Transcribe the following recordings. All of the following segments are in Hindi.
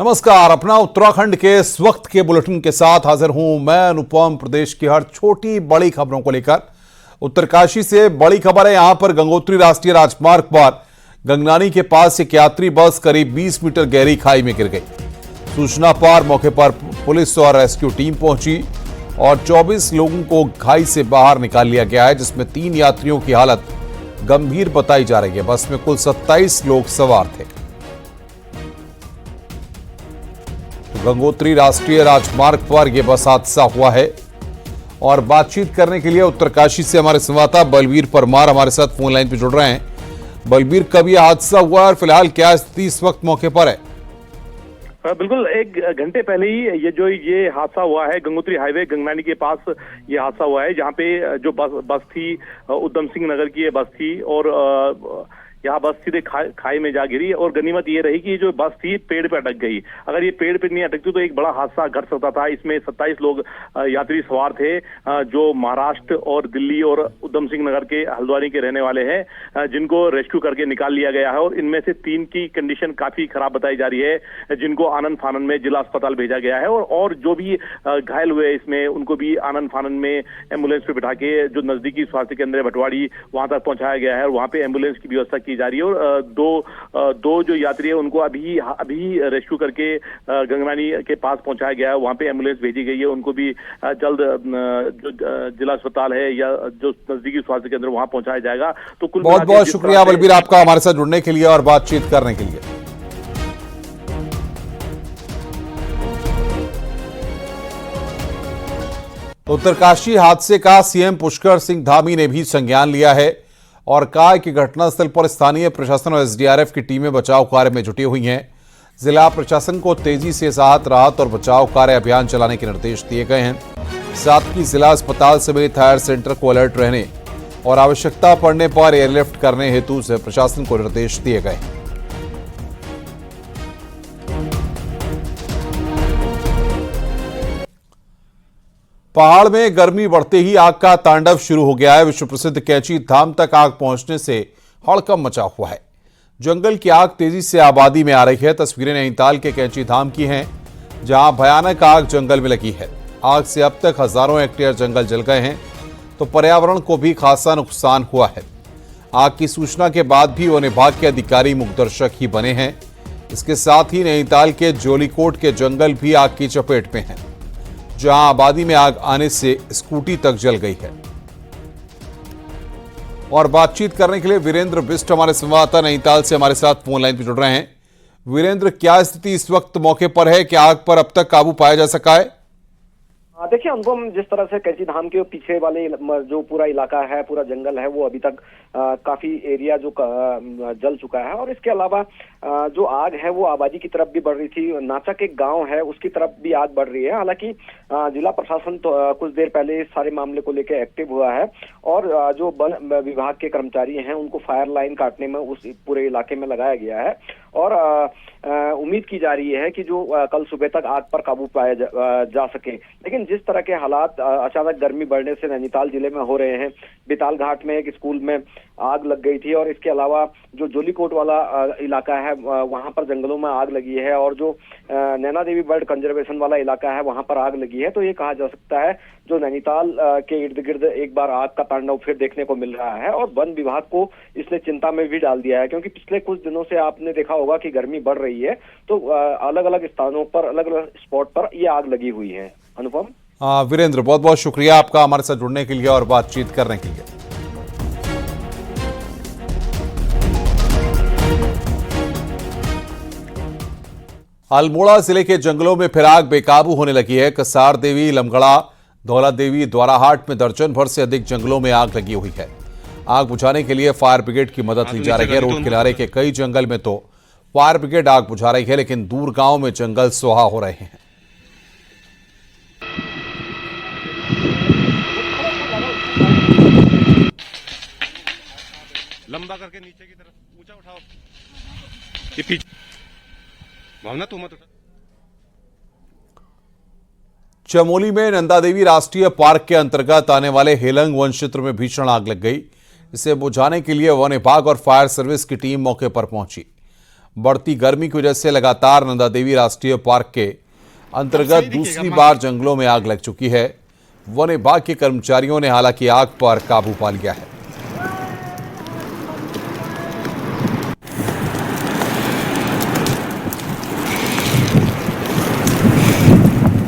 नमस्कार। अपना उत्तराखंड के इस वक्त के बुलेटिन के साथ हाजिर हूं मैं अनुपम। प्रदेश की हर छोटी बड़ी खबरों को लेकर उत्तरकाशी से बड़ी खबर है। यहां पर गंगोत्री राष्ट्रीय राजमार्ग पर गंगनानी के पास एक यात्री बस करीब 20 मीटर गहरी खाई में गिर गई। सूचना पर मौके पर पुलिस और रेस्क्यू टीम पहुंची और 24 लोगों को खाई से बाहर निकाल लिया गया है, जिसमें 3 यात्रियों की हालत गंभीर बताई जा रही है। बस में कुल 27 लोग सवार थे। गंगोत्री राष्ट्रीय राजमार्ग पर यह बस हादसा हुआ है और बातचीत करने के लिए उत्तरकाशी से हमारे संवाददाता बलबीर परमार हमारे साथ फोन लाइन पर जुड़ रहे हैं। बलबीर, कब यह हादसा हुआ और फिलहाल क्या स्थिति इस वक्त मौके पर है? बिल्कुल, 1 घंटे पहले ही ये हादसा हुआ है। गंगोत्री हाईवे गंगनानी के पास ये हादसा हुआ है, जहाँ पे जो बस थी उधम सिंह नगर की ये बस थी और यहाँ बस सीधे खाई में जा गिरी। और गनीमत ये रही कि जो बस थी पेड़ पे अटक गई। अगर ये पेड़ पे नहीं अटकती तो एक बड़ा हादसा घट सकता था। इसमें 27 लोग यात्री सवार थे, जो महाराष्ट्र और दिल्ली और उधम सिंह नगर के हल्द्वानी के रहने वाले हैं, जिनको रेस्क्यू करके निकाल लिया गया है। और इनमें से 3 की कंडीशन काफी खराब बताई जा रही है, जिनको आनंद फानन में जिला अस्पताल भेजा गया है। और जो भी घायल हुए इसमें उनको भी आनंद फानन में एम्बुलेंस पे बिठा के जो नजदीकी स्वास्थ्य केंद्र है भटवाड़ी, वहां तक पहुंचाया गया है और वहां पे एम्बुलेंस की व्यवस्था की जा रही है। और दो जो यात्री है उनको अभी रेस्क्यू करके गंगनानी के पास पहुंचाया गया है। वहां पे एम्बुलेंस भेजी गई है। उनको भी जल्द जो जिला अस्पताल है या जो नजदीकी स्वास्थ्य केंद्र वहां पहुंचाया जाएगा। तो कुल बहुत बहुत शुक्रिया बलबीर आपका हमारे साथ जुड़ने के लिए और बातचीत करने के लिए। उत्तरकाशी हादसे का सीएम पुष्कर सिंह धामी ने भी संज्ञान लिया है और कहा कि घटनास्थल पर स्थानीय प्रशासन और एसडीआरएफ की टीमें बचाव कार्य में जुटी हुई हैं। जिला प्रशासन को तेजी से राहत और बचाव कार्य अभियान चलाने के निर्देश दिए गए हैं। साथ ही जिला अस्पताल समेत हायर सेंटर को अलर्ट रहने और आवश्यकता पड़ने पर एयरलिफ्ट करने हेतु से प्रशासन को निर्देश दिए गए हैं। पहाड़ में गर्मी बढ़ते ही आग का तांडव शुरू हो गया है। विश्व प्रसिद्ध कैंची धाम तक आग पहुंचने से हड़कंप मचा हुआ है। जंगल की आग तेजी से आबादी में आ रही है। तस्वीरें नैनीताल के कैंची धाम की हैं, जहां भयानक आग जंगल में लगी है। आग से अब तक हजारों हेक्टेयर जंगल जल गए हैं, तो पर्यावरण को भी खासा नुकसान हुआ है। आग की सूचना के बाद भी वन विभाग के अधिकारी मूकदर्शक ही बने हैं। इसके साथ ही नैनीताल के जोलीकोट के जंगल भी आग की चपेट में हैं, जहां आबादी में आग आने से स्कूटी तक जल गई है। और बातचीत करने के लिए वीरेंद्र बिष्ट हमारे संवाददाता नैनीताल से हमारे साथ फोन लाइन पर जुड़ रहे हैं। वीरेंद्र, क्या स्थिति इस वक्त मौके पर है? क्या आग पर अब तक काबू पाया जा सका है? देखिए अनुपम, जिस तरह से कैंची धाम के पीछे वाले जो पूरा इलाका है, पूरा जंगल है, वो अभी तक काफी एरिया जो जल चुका है। और इसके अलावा जो आग है वो आबादी की तरफ भी बढ़ रही थी। नाचक एक गांव है, उसकी तरफ भी आग बढ़ रही है। हालांकि जिला प्रशासन तो कुछ देर पहले इस सारे मामले को लेकर एक्टिव हुआ है और जो वन विभाग के कर्मचारी हैं उनको फायर लाइन काटने में उस पूरे इलाके में लगाया गया है। और उम्मीद की जा रही है कि जो कल सुबह तक आग पर काबू पाया जा सके। लेकिन जिस तरह के हालात अचानक गर्मी बढ़ने से नैनीताल जिले में हो रहे हैं, बिताल घाट में एक स्कूल में आग लग गई थी और इसके अलावा जो जोलीकोट वाला इलाका है वहां पर जंगलों में आग लगी है और जो नैना देवी बर्ड कंजर्वेशन वाला इलाका है वहां पर आग लगी है। तो ये कहा जा सकता है जो नैनीताल के इर्द गिर्द एक बार आग का तांडव फिर देखने को मिल रहा है। और वन विभाग को इसने चिंता में भी डाल दिया है, क्योंकि पिछले कुछ दिनों से आपने देखा होगा कि गर्मी बढ़ रही है, तो अलग अलग स्थानों पर, अलग अलग स्पॉट पर ये आग लगी हुई है। अनुपम। वीरेंद्र, बहुत बहुत शुक्रिया आपका हमारे साथ जुड़ने के लिए और बातचीत करने के लिए। अल्मोड़ा जिले के जंगलों में फिर आग बेकाबू होने लगी है। कसार देवी, लमगड़ा, धौला देवी, द्वाराहाट में दर्जन भर से अधिक जंगलों में आग लगी हुई है। आग बुझाने के लिए फायर ब्रिगेड की मदद ली जा रही है। रोड किनारे के कई जंगल में तो फायर ब्रिगेड आग बुझा रही है, लेकिन दूर गांव में जंगल सुहा हो रहे हैं। लंबा करके नीचे की तरफ ऊंचा उठाओ। ये पीछे भावना तो मत उठा। चमोली में नंदा देवी राष्ट्रीय पार्क के अंतर्गत आने वाले हेलंग वन क्षेत्र में भीषण आग लग गई। इसे बुझाने के लिए वन विभाग और फायर सर्विस की टीम मौके पर पहुंची। बढ़ती गर्मी की वजह से लगातार नंदा देवी राष्ट्रीय पार्क के अंतर्गत दूसरी बार जंगलों में आग लग चुकी है। वन विभाग के कर्मचारियों ने हालांकि आग पर काबू पा लिया है।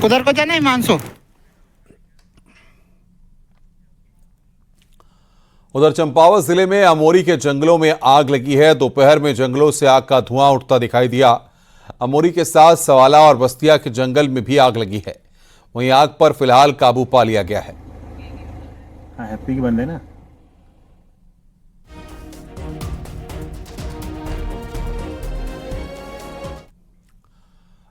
उधर को जाना है मानसो। उधर चंपावत जिले में अमोरी के जंगलों में आग लगी है। दोपहर में जंगलों से आग का धुआं उठता दिखाई दिया। अमोरी के साथ सवाला और बस्तिया के जंगल में भी आग लगी है। वहीं आग पर फिलहाल काबू पा लिया गया है। हैप्पी की बंदे ना।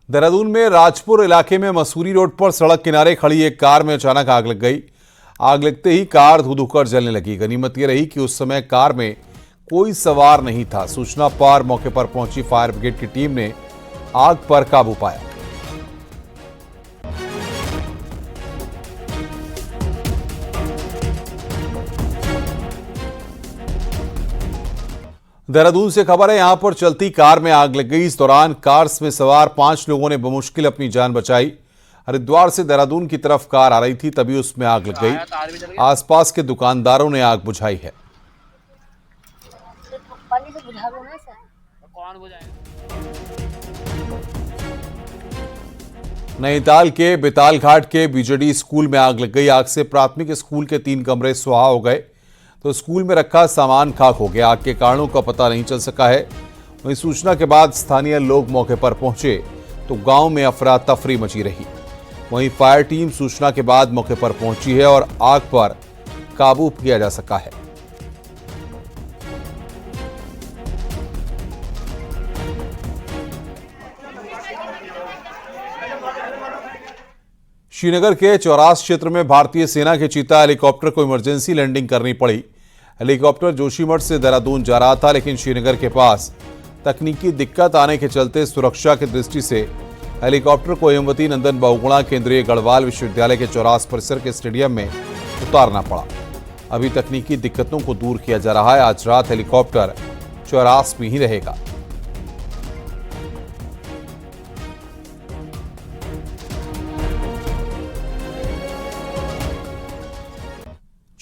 देहरादून में राजपुर इलाके में मसूरी रोड पर सड़क किनारे खड़ी एक कार में अचानक आग लग गई। आग लगते ही कार धू-धू कर जलने लगी। गनीमत यह रही कि उस समय कार में कोई सवार नहीं था। सूचना पर मौके पर पहुंची फायर ब्रिगेड की टीम ने आग पर काबू पाया। देहरादून से खबर है, यहां पर चलती कार में आग लग गई। इस दौरान कार में सवार 5 लोगों ने बमुश्किल अपनी जान बचाई। हरिद्वार से देहरादून की तरफ कार आ रही थी, तभी उसमें आग लग गई। आसपास के दुकानदारों ने आग बुझाई है। नैनीताल के बेताल घाट के बीजेडी स्कूल में आग लग गई। आग से प्राथमिक स्कूल के 3 कमरे सुहा हो गए, तो स्कूल में रखा सामान खाक हो गया। आग के कारणों का पता नहीं चल सका है। वहीं सूचना के बाद स्थानीय लोग मौके पर पहुंचे तो गांव में अफरा तफरी मची रही। वहीं फायर टीम सूचना के बाद मौके पर पहुंची है और आग पर काबू किया जा सका है। श्रीनगर के चौरास क्षेत्र में भारतीय सेना के चीता हेलीकॉप्टर को इमरजेंसी लैंडिंग करनी पड़ी। हेलीकॉप्टर जोशीमठ से देहरादून जा रहा था, लेकिन श्रीनगर के पास तकनीकी दिक्कत आने के चलते सुरक्षा की दृष्टि से हेलीकॉप्टर को हेमवती नंदन बहुगुणा केंद्रीय गढ़वाल विश्वविद्यालय के चौरास परिसर के स्टेडियम में उतारना पड़ा। अभी तकनीकी दिक्कतों को दूर किया जा रहा है। आज रात हेलीकॉप्टर चौरास में ही रहेगा।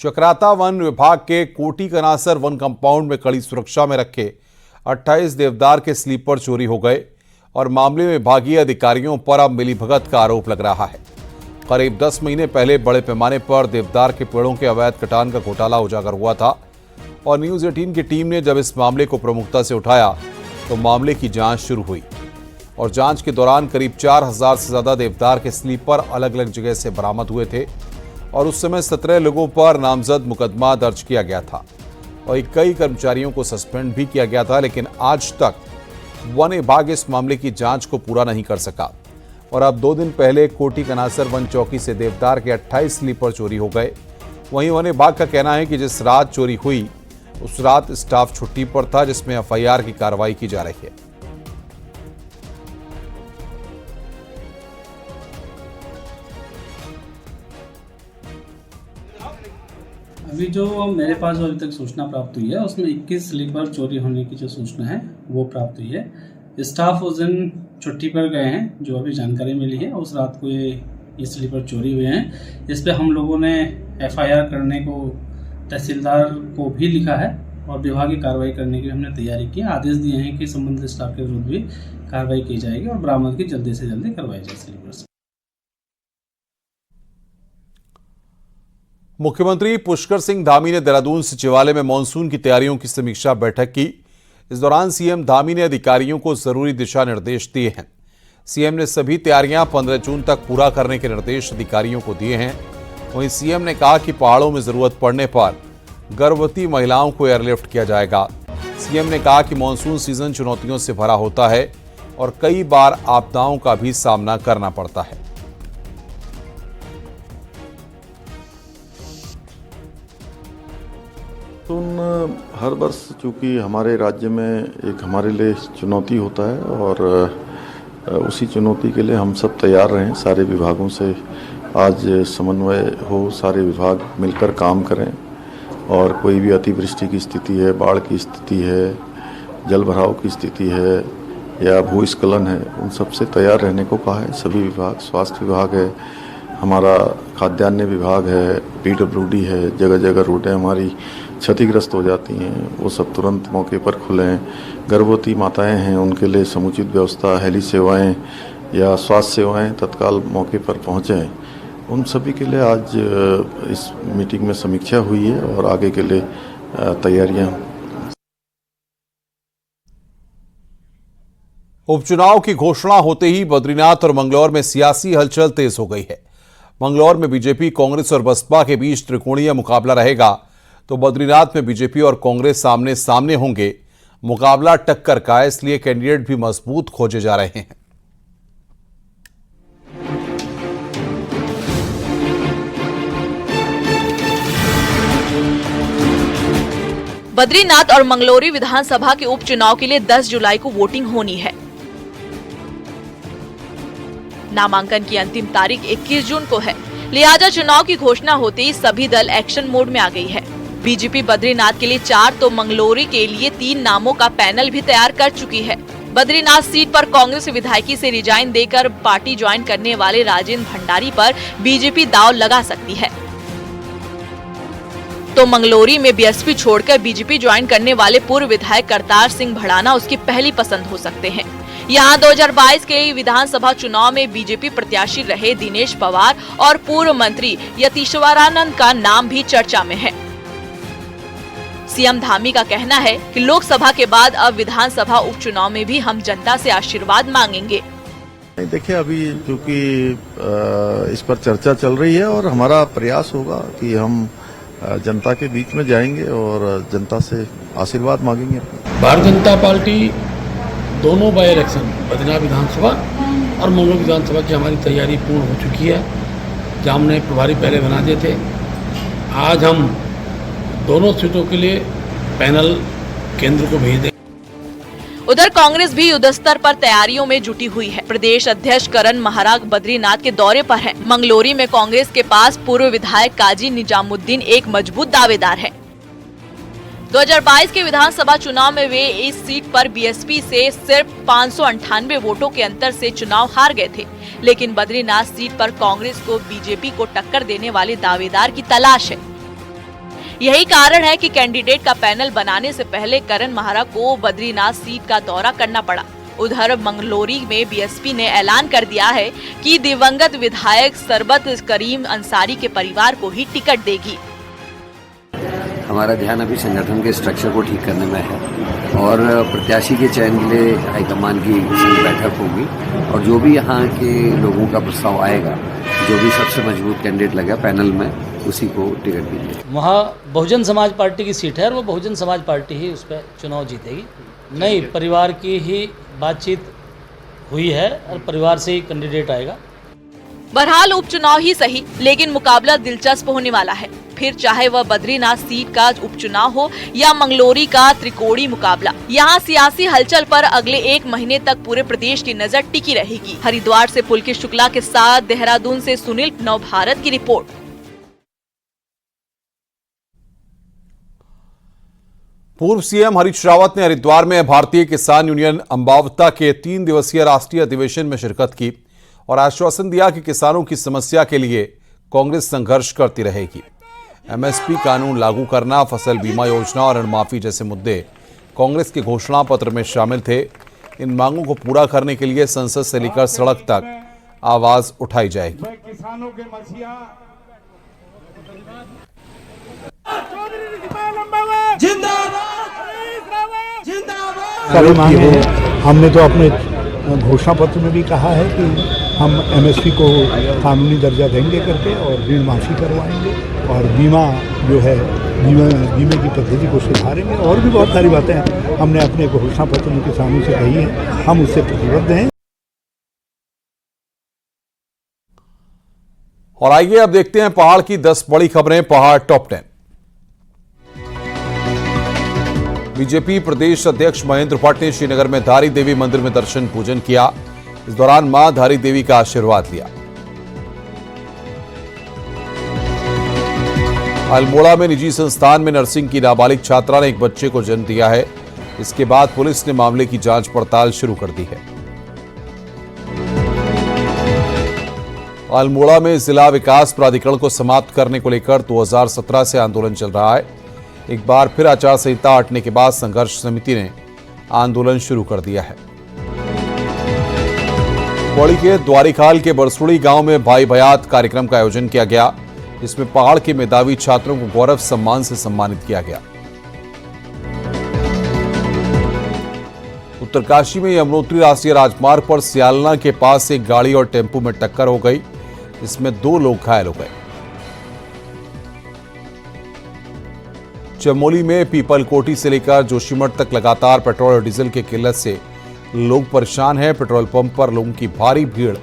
चक्राता वन विभाग के कोटी कनासर वन कंपाउंड में कड़ी सुरक्षा में रखे 28 देवदार के स्लीपर चोरी हो गए और मामले में विभागीय अधिकारियों पर अब मिलीभगत का आरोप लग रहा है। करीब 10 महीने पहले बड़े पैमाने पर देवदार के पेड़ों के अवैध कटान का घोटाला उजागर हुआ था और न्यूज 18 की टीम ने जब इस मामले को प्रमुखता से उठाया तो मामले की जांच शुरू हुई और जांच के दौरान करीब 4000 से ज्यादा देवदार के स्लीपर अलग अलग जगह से बरामद हुए थे और उस समय 17 लोगों पर नामजद मुकदमा दर्ज किया गया था और कई कर्मचारियों को सस्पेंड भी किया गया था। लेकिन आज तक वन विभाग इस मामले की जांच को पूरा नहीं कर सका और अब 2 दिन पहले कोटी कनासर वन चौकी से देवदार के 28 स्लीपर चोरी हो गए। वहीं वन विभाग का कहना है कि जिस रात चोरी हुई उस रात स्टाफ छुट्टी पर था, जिसमें एफआईआर की कार्रवाई की जा रही है। अभी जो मेरे पास जो अभी तक सूचना प्राप्त हुई है उसमें 21 स्लीपर चोरी होने की जो सूचना है वो प्राप्त हुई है। स्टाफ उस दिन छुट्टी पर गए हैं, जो अभी जानकारी मिली है उस रात को ये स्लीपर चोरी हुए हैं। इस पे हम लोगों ने एफआईआर करने को तहसीलदार को भी लिखा है और विभागीय कार्रवाई करने की हमने तैयारी की। आदेश दिए हैं कि संबंधित स्टाफ के विरुद्ध भी कार्रवाई की जाएगी और बरामदगी जल्दी से जल्दी करवाई जाए स्लीपर। मुख्यमंत्री पुष्कर सिंह धामी ने देहरादून सचिवालय में मानसून की तैयारियों की समीक्षा बैठक की। इस दौरान सीएम धामी ने अधिकारियों को जरूरी दिशा निर्देश दिए हैं। सीएम ने सभी तैयारियां 15 जून तक पूरा करने के निर्देश अधिकारियों को दिए हैं। वहीं सीएम ने कहा कि पहाड़ों में जरूरत पड़ने पर गर्भवती महिलाओं को एयरलिफ्ट किया जाएगा। सीएम ने कहा कि मानसून सीजन चुनौतियों से भरा होता है और कई बार आपदाओं का भी सामना करना पड़ता है। हर वर्ष चूँकि हमारे राज्य में एक हमारे लिए चुनौती होता है और उसी चुनौती के लिए हम सब तैयार रहें। सारे विभागों से आज समन्वय हो, सारे विभाग मिलकर काम करें और कोई भी अतिवृष्टि की स्थिति है, बाढ़ की स्थिति है, जल भराव की स्थिति है या भूस्खलन है, उन सब से तैयार रहने को कहा है। सभी विभाग, स्वास्थ्य विभाग है, हमारा खाद्यान्न विभाग है, PWD है, जगह जगह रोडें हमारी क्षतिग्रस्त हो जाती हैं, वो सब तुरंत मौके पर खुलें। गर्भवती माताएं हैं, उनके लिए समुचित व्यवस्था, हेली सेवाएं या स्वास्थ्य सेवाएं तत्काल मौके पर पहुँचें। उन सभी के लिए आज इस मीटिंग में समीक्षा हुई है और आगे के लिए तैयारियां। उपचुनाव की घोषणा होते ही बद्रीनाथ और मंगलौर में सियासी हलचल तेज हो गई है। मंगलौर में बीजेपी, कांग्रेस और बसपा के बीच त्रिकोणीय मुकाबला रहेगा, तो बद्रीनाथ में बीजेपी और कांग्रेस सामने सामने होंगे। मुकाबला टक्कर का है, इसलिए कैंडिडेट भी मजबूत खोजे जा रहे हैं। बद्रीनाथ और मंगलौरी विधानसभा के उपचुनाव के लिए 10 जुलाई को वोटिंग होनी है। नामांकन की अंतिम तारीख 21 जून को है, लिहाजा चुनाव की घोषणा होते ही सभी दल एक्शन मोड में आ गई है। बीजेपी बद्रीनाथ के लिए 4 तो मंगलौरी के लिए 3 नामों का पैनल भी तैयार कर चुकी है। बद्रीनाथ सीट पर कांग्रेस विधायकी से रिजाइन देकर पार्टी ज्वाइन करने वाले राजेंद्र भंडारी पर बीजेपी दांव लगा सकती है, तो मंगलौरी में बीएसपी छोड़कर बीजेपी ज्वाइन करने वाले पूर्व विधायक करतार सिंह भड़ाना उसकी पहली पसंद हो सकते हैं। यहां 2022 के विधानसभा चुनाव में बीजेपी प्रत्याशी रहे दिनेश पवार और पूर्व मंत्री यतीश्वरानंद का नाम भी चर्चा में है। सीएम धामी का कहना है कि लोकसभा के बाद अब विधानसभा उपचुनाव में भी हम जनता से आशीर्वाद मांगेंगे। देखिए, अभी क्योंकि इस पर चर्चा चल रही है और हमारा प्रयास होगा कि हम जनता के बीच में जाएंगे और जनता से आशीर्वाद मांगेंगे। भारतीय जनता पार्टी दोनों बाय इलेक्शन बद्रीनाथ विधानसभा और मंगलौर विधानसभा की हमारी तैयारी पूर्ण हो चुकी है। जहाँ हमने प्रभारी पहले बना दिए थे, आज हम दोनों सीटों के लिए पैनल केंद्र को भेज दें। उधर कांग्रेस भी युद्धस्तर पर तैयारियों में जुटी हुई है। प्रदेश अध्यक्ष करण महाराज बद्रीनाथ के दौरे पर हैं। मंगलौरी में कांग्रेस के पास पूर्व विधायक काजी निजामुद्दीन एक मजबूत दावेदार है। 2022 के विधानसभा चुनाव में वे इस सीट पर बीएसपी से सिर्फ 598 वोटों के अंतर से चुनाव हार गए थे, लेकिन बद्रीनाथ सीट पर कांग्रेस को बीजेपी को टक्कर देने वाले दावेदार की तलाश है। यही कारण है कि कैंडिडेट का पैनल बनाने से पहले करण महाराज को बद्रीनाथ सीट का दौरा करना पड़ा। उधर मंगलौरी में बीएसपी ने ऐलान कर दिया है कि दिवंगत विधायक सरबत करीम अंसारी के परिवार को ही टिकट देगी। हमारा ध्यान अभी संगठन के स्ट्रक्चर को ठीक करने में है और प्रत्याशी के चयन के लिए हाईकमान की बैठक होगी और जो भी यहाँ के लोगों का प्रस्ताव आएगा, जो भी सबसे मजबूत कैंडिडेट लगा पैनल में, उसी को टिकट दीजिए। वहाँ बहुजन समाज पार्टी की सीट है और वो बहुजन समाज पार्टी ही उस पर चुनाव जीतेगी। नहीं, परिवार की ही बातचीत हुई है और परिवार से ही कैंडिडेट आएगा। बहरहाल उपचुनाव ही सही, लेकिन मुकाबला दिलचस्प होने वाला है। फिर चाहे वह बद्रीनाथ सीट का उपचुनाव हो या मंगलौरी का त्रिकोणी मुकाबला, यहाँ सियासी हलचल पर अगले 1 महीने तक पूरे प्रदेश की नजर टिकी रहेगी। हरिद्वार से पुलकित शुक्ला के साथ देहरादून से सुनील, नवभारत की रिपोर्ट। पूर्व सीएम हरीश रावत ने हरिद्वार में भारतीय किसान यूनियन अम्बावता के 3 दिवसीय राष्ट्रीय अधिवेशन में शिरकत की और आश्वासन दिया कि किसानों की समस्या के लिए कांग्रेस संघर्ष करती रहेगी। एमएसपी कानून लागू करना, फसल बीमा योजना और ऋण माफी जैसे मुद्दे कांग्रेस के घोषणा पत्र में शामिल थे। इन मांगों को पूरा करने के लिए संसद से लेकर सड़क तक आवाज उठाई जाएगी। किसानों के मसीहा सारी मांगे हमने तो अपने घोषणा पत्र में भी कहा है कि हम एमएसपी को कानूनी दर्जा देंगे करके और ऋण माफी करवाएंगे और बीमा जो है बीमे की पद्धति को सुधारेंगे और भी बहुत सारी बातें हमने अपने घोषणा पत्र में किसानों से कही हैं। हम उससे प्रतिबद्ध हैं। और आइए अब देखते हैं पहाड़ की 10 बड़ी खबरें। पहाड़ टॉप 10। बीजेपी प्रदेश अध्यक्ष महेंद्र भट्ट ने श्रीनगर में धारी देवी मंदिर में दर्शन पूजन किया। इस दौरान मां धारी देवी का आशीर्वाद लिया। अल्मोड़ा में निजी संस्थान में नर्सिंग की नाबालिग छात्रा ने एक बच्चे को जन्म दिया है। इसके बाद पुलिस ने मामले की जांच पड़ताल शुरू कर दी है। अल्मोड़ा में जिला विकास प्राधिकरण को समाप्त करने को लेकर 2017 से आंदोलन चल रहा है। एक बार फिर आचार संहिता हटने के बाद संघर्ष समिति ने आंदोलन शुरू कर दिया है। पौड़ी के द्वारीखाल के बरसुड़ी गांव में भाई भयात कार्यक्रम का आयोजन किया गया। इसमें पहाड़ के मेधावी छात्रों को गौरव सम्मान से सम्मानित किया गया। उत्तरकाशी में यमुनोत्री राष्ट्रीय राजमार्ग पर सियालना के पास एक गाड़ी और टेंपो में टक्कर हो गई। इसमें 2 लोग घायल हो गए। चमोली में पीपलकोटी से लेकर जोशीमठ तक लगातार पेट्रोल और डीजल की किल्लत से लोग परेशान हैं। पेट्रोल पंप पर लोगों की भारी भीड़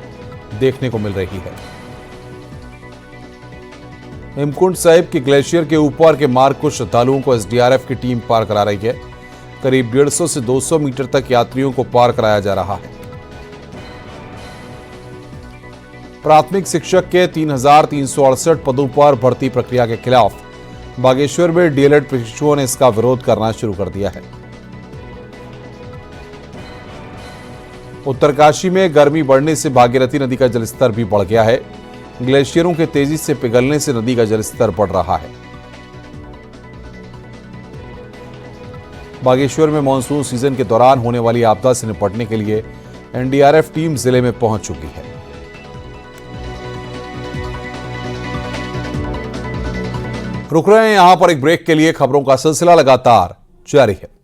देखने को मिल रही है। हेमकुंड साहिब के ग्लेशियर के ऊपर के मार्ग को श्रद्धालुओं को एसडीआरएफ की टीम पार करा रही है। करीब 150 से 200 मीटर तक यात्रियों को पार कराया जा रहा है। प्राथमिक शिक्षक के 3,368 पदों पर भर्ती प्रक्रिया के खिलाफ बागेश्वर में डीएलएड प्रशिक्षुओं ने इसका विरोध करना शुरू कर दिया है। उत्तरकाशी में गर्मी बढ़ने से भागीरथी नदी का जलस्तर भी बढ़ गया है। ग्लेशियरों के तेजी से पिघलने से नदी का जलस्तर बढ़ रहा है। बागेश्वर में मानसून सीजन के दौरान होने वाली आपदा से निपटने के लिए एनडीआरएफ टीम जिले में पहुंच चुकी है। रुक रहे हैं यहां पर एक ब्रेक के लिए। खबरों का सिलसिला लगातार जारी है।